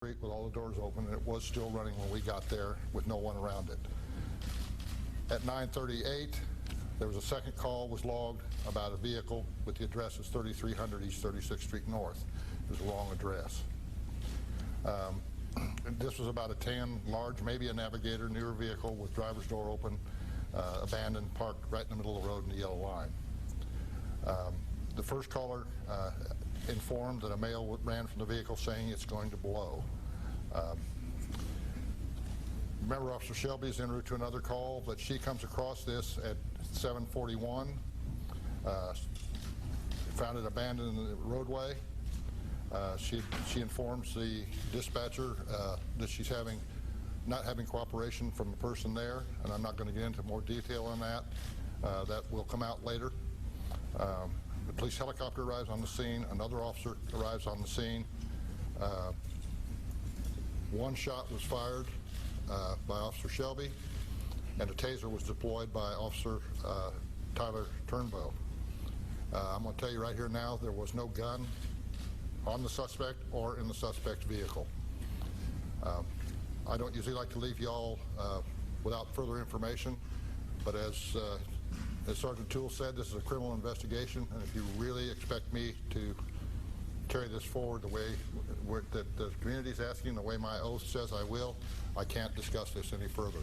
With all the doors open, and it was still running when we got there with no one around it. At 9:38, there was a second call was logged about a vehicle with the address is 3300 East 36th Street North. It was the wrong address. This was about a tan, large, maybe a Navigator, newer vehicle with driver's door open, abandoned, parked right in the middle of the road in the yellow line. The first caller informed that a male ran from the vehicle saying it's going to blow. Remember, Officer Shelby is en route to another call, but she comes across this at 7:41. Found it abandoned in the roadway. She informs the dispatcher that she's not having cooperation from the person there, and I'm not going to get into more detail on that. That will come out later. The police helicopter arrives on the scene. Another officer arrives on the scene. One shot was fired by Officer Shelby, and a taser was deployed by Officer Tyler Turnbow. I'm going to tell you right here now, there was no gun on the suspect or in the suspect's vehicle. I don't usually like to leave y'all without further information, but as Sergeant Toole said, this is a criminal investigation, and if you really expect me to carry this forward the way that the community is asking, the way my oath says I will, I can't discuss this any further.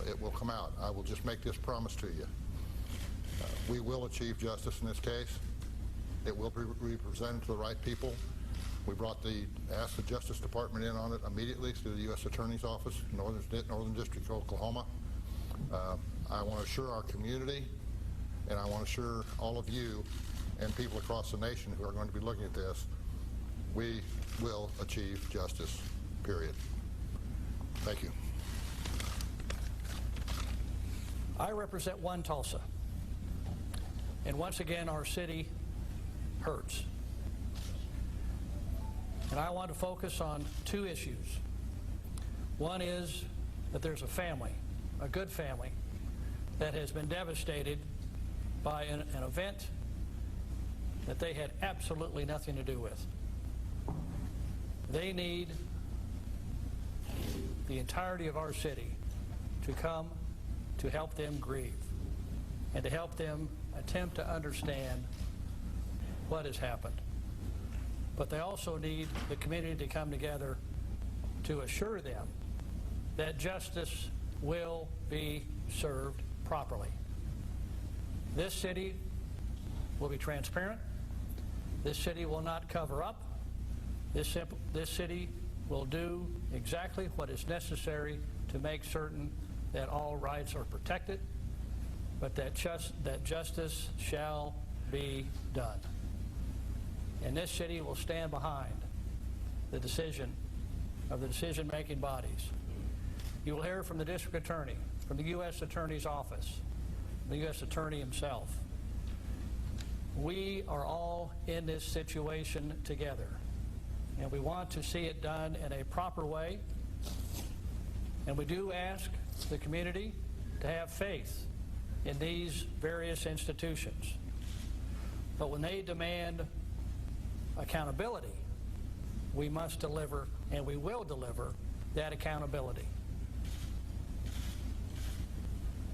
It will come out. I will just make this promise to you. We will achieve justice in this case. It will be presented to the right people. We asked the Justice Department in on it immediately through the U.S. Attorney's Office, Northern District of Oklahoma. I want to assure our community, and I want to assure all of you and people across the nation who are going to be looking at this, we will achieve justice, period. Thank you. I represent one Tulsa, and once again our city hurts. And I want to focus on two issues. One is that there's a family, a good family, that has been devastated by an event that they had absolutely nothing to do with. They need the entirety of our city to come to help them grieve and to help them attempt to understand what has happened. But they also need the community to come together to assure them that justice will be served properly. This city will be transparent. This city will not cover up. This city will do exactly what is necessary to make certain that all rights are protected, but that justice shall be done. And this city will stand behind the decision of the decision-making bodies. You will hear from the district attorney, from the U.S. Attorney's Office, the U.S. Attorney himself. We are all in this situation together, and we want to see it done in a proper way. And we do ask the community to have faith in these various institutions. But when they demand accountability, we must deliver, and we will deliver that accountability.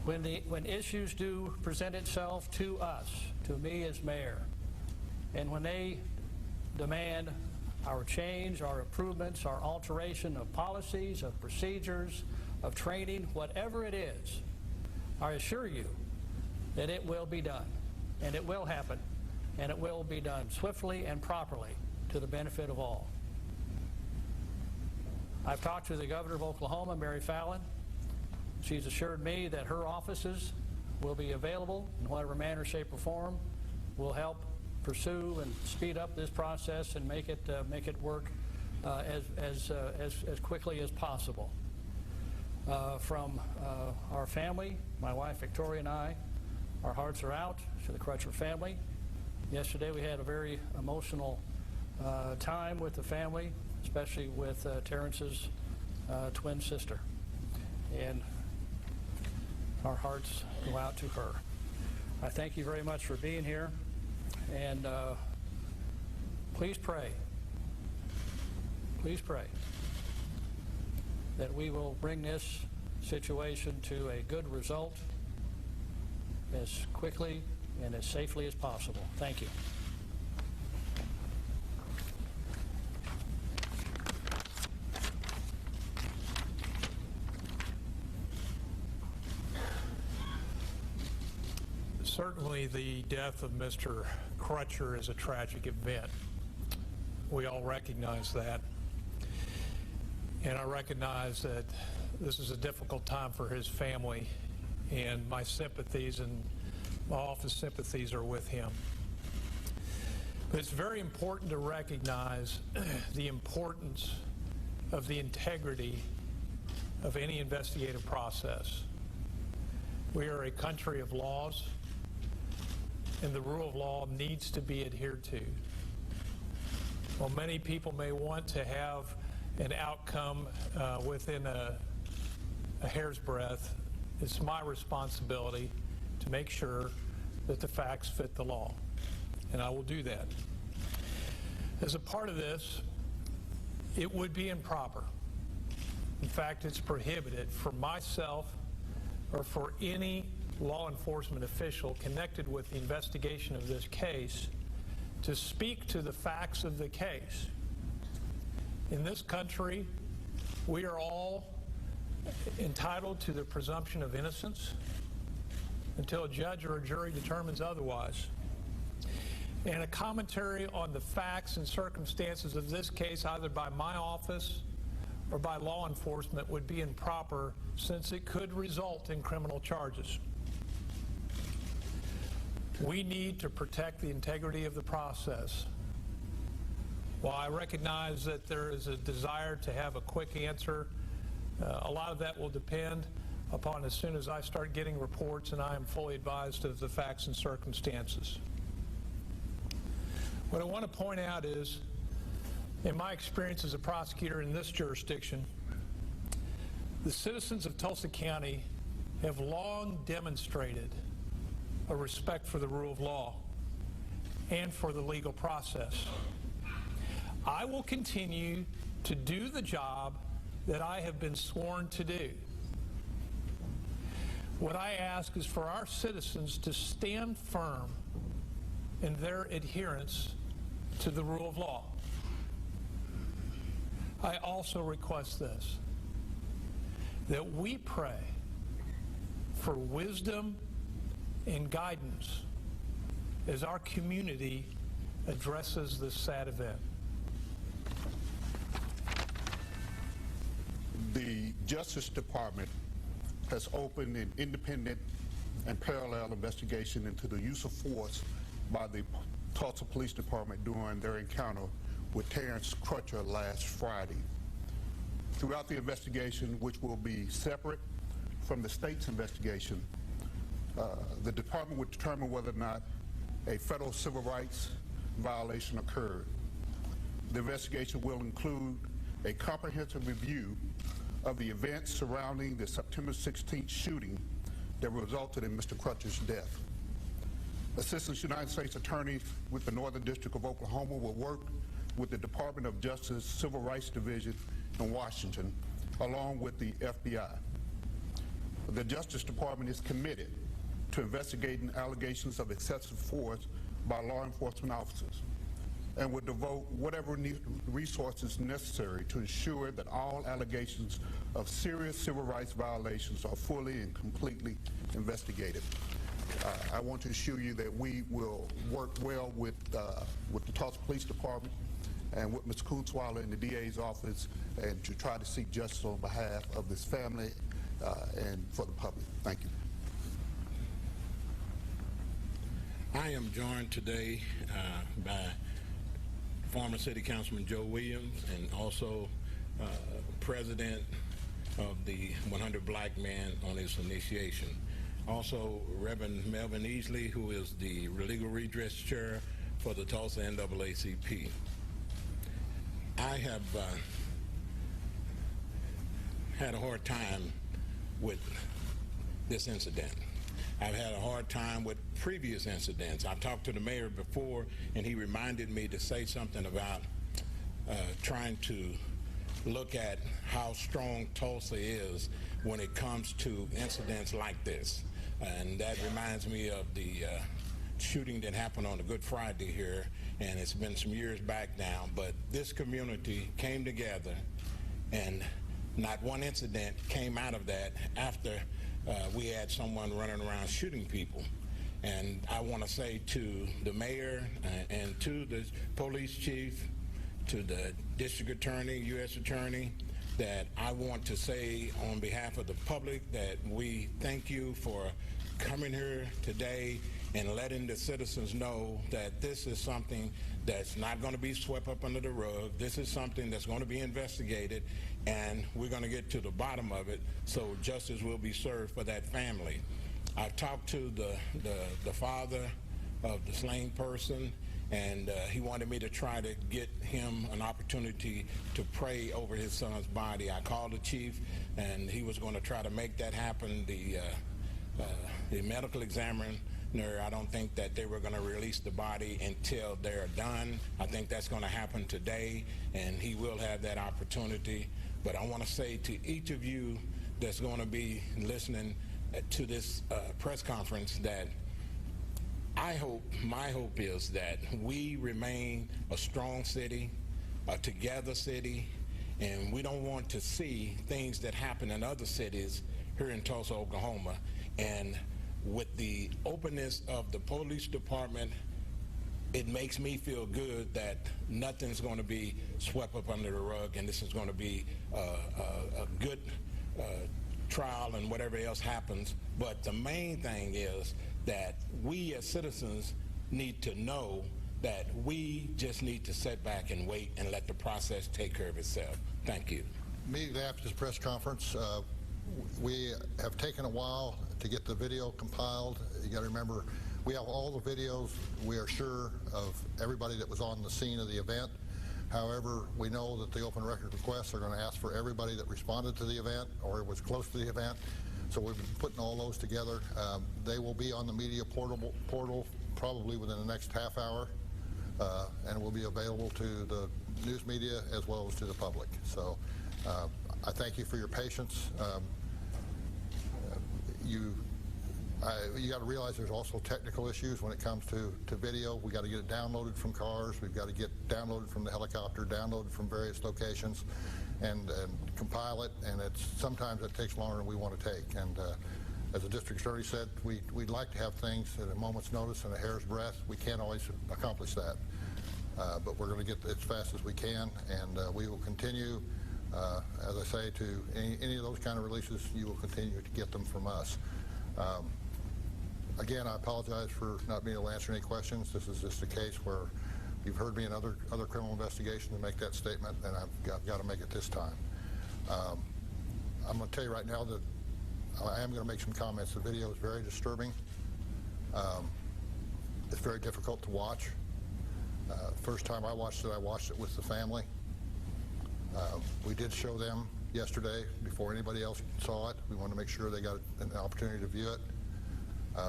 When issues do present itself to us, to me as mayor, and when they demand our change, our improvements, our alteration of policies, of procedures, of training, whatever it is, I assure you that it will be done, and it will happen, and it will be done swiftly and properly to the benefit of all. I've talked to the governor of Oklahoma, Mary Fallin. She's assured me that her offices will be available in whatever manner, shape, or form will help pursue and speed up this process and make it work as quickly as possible. From our family, my wife Victoria and I, our hearts are out to the Crutcher family. Yesterday we had a very emotional time with the family, especially with Terence's twin sister. And our hearts go out to her. I thank you very much for being here, and please pray. Please pray that we will bring this situation to a good result as quickly and as safely as possible. Thank you. Certainly the death of Mr. Crutcher is a tragic event. We all recognize that. And I recognize that this is a difficult time for his family, and my sympathies and my office sympathies are with him. But it's very important to recognize the importance of the integrity of any investigative process. We are a country of laws, and the rule of law needs to be adhered to. While many people may want to have an outcome within a hair's breadth, it's my responsibility to make sure that the facts fit the law, and I will do that. As a part of this, it would be improper. In fact, it's prohibited for myself or for any law enforcement official connected with the investigation of this case to speak to the facts of the case. In this country, we are all entitled to the presumption of innocence until a judge or a jury determines otherwise. And a commentary on the facts and circumstances of this case, either by my office or by law enforcement, would be improper, since it could result in criminal charges. We need to protect the integrity of the process. While I recognize that there is a desire to have a quick answer, a lot of that will depend upon as soon as I start getting reports and I am fully advised of the facts and circumstances. What I want to point out is, in my experience as a prosecutor in this jurisdiction, the citizens of Tulsa County have long demonstrated a respect for the rule of law and for the legal process. I will continue to do the job that I have been sworn to do. What I ask is for our citizens to stand firm in their adherence to the rule of law. I also request this, that we pray for wisdom and guidance as our community addresses this sad event. The Justice Department has opened an independent and parallel investigation into the use of force by the Tulsa Police Department during their encounter with Terence Crutcher last Friday. Throughout the investigation, which will be separate from the state's investigation, the department would determine whether or not a federal civil rights violation occurred. The investigation will include a comprehensive review of the events surrounding the September 16th shooting that resulted in Mr. Crutcher's death. Assistant United States Attorneys with the Northern District of Oklahoma will work with the Department of Justice Civil Rights Division in Washington, along with the FBI. The Justice Department is committed to investigating allegations of excessive force by law enforcement officers and will devote whatever resources necessary to ensure that all allegations of serious civil rights violations are fully and completely investigated. I want to assure you that we will work well with the Tulsa Police Department and with Mr. Kunzweiler in the DA's office, and to try to seek justice on behalf of this family and for the public. Thank you. I am joined today by former City Councilman Joe Williams, and also President of the 100 Black Men on its initiation. Also, Reverend Melvin Easley, who is the Legal Redress Chair for the Tulsa NAACP. I have had a hard time with this incident. I've had a hard time with previous incidents. I've talked to the mayor before, and he reminded me to say something about trying to look at how strong Tulsa is when it comes to incidents like this. And that reminds me of the shooting that happened on a Good Friday here, and it's been some years back now, but this community came together, and not one incident came out of that after we had someone running around shooting people. And I want to say to the mayor and to the police chief, to the district attorney, U.S. attorney, that I want to say on behalf of the public that we thank you for coming here today and letting the citizens know that this is something that's not going to be swept up under the rug. This is something that's going to be investigated, and we're going to get to the bottom of it so justice will be served for that family. I've talked to the father of the slain person, and he wanted me to try to get him an opportunity to pray over his son's body. I called the chief, and he was going to try to make that happen. The medical examiner, I don't think that they were going to release the body until they're done. I think that's going to happen today, and he will have that opportunity. But I want to say to each of you that's going to be listening to this press conference that my hope is that we remain a strong city, a together city, and we don't want to see things that happen in other cities here in Tulsa, Oklahoma. And with the openness of the police department, it makes me feel good that nothing's going to be swept up under the rug, and this is going to be a good trial and whatever else happens. But the main thing is that we as citizens need to know that we just need to sit back and wait and let the process take care of itself. Thank you. Immediately after this press conference, we have taken a while to get the video compiled. You got to remember, we have all the videos. We are sure of everybody that was on the scene of the event. However, we know that the open record requests are going to ask for everybody that responded to the event or was close to the event. So we've been putting all those together. They will be on the media portal probably within the next half hour, and will be available to the news media as well as to the public. So I thank you for your patience. You got to realize there's also technical issues when it comes to video. We got to get it downloaded from cars. We've got to get downloaded from the helicopter, downloaded from various locations, and compile it. And sometimes it takes longer than we want to take. And as the district attorney said, we'd like to have things at a moment's notice and a hair's breadth. We can't always accomplish that, but we're going to get as fast as we can, and we will continue. As I say, to any of those kind of releases, you will continue to get them from us. Again, I apologize for not being able to answer any questions. This is just a case where you've heard me in other criminal investigations to make that statement, and I've got to make it this time. I'm going to tell you right now that I am going to make some comments. The video is very disturbing. It's very difficult to watch. First time I watched it with the family. We did show them yesterday before anybody else saw it. We wanted to make sure they got an opportunity to view it.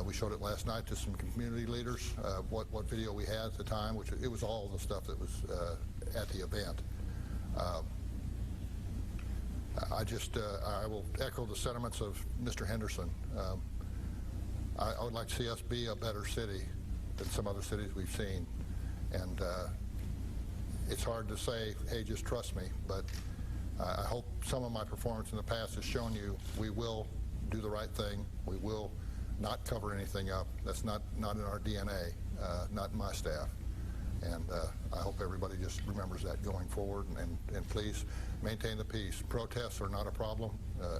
We showed it last night to some community leaders, what video we had at the time, which it was all the stuff that was at the event. I will echo the sentiments of Mr. Henderson. I would like to see us be a better city than some other cities we've seen. And it's hard to say, hey, just trust me, but I hope some of my performance in the past has shown you we will do the right thing. We will not cover anything up. That's not in our DNA, not in my staff. And I hope everybody just remembers that going forward, and please maintain the peace. Protests are not a problem.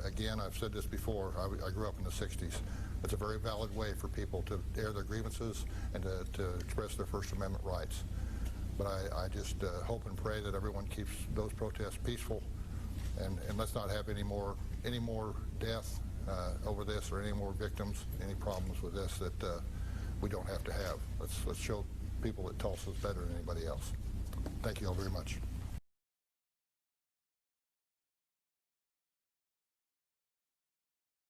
Again, I've said this before, I grew up in the 60s. It's a very valid way for people to air their grievances and to express their First Amendment rights. But I just hope and pray that everyone keeps those protests peaceful, and let's not have any more death over this, or any more victims, any problems with this that we don't have to have. Let's show people that Tulsa is better than anybody else. Thank you all very much.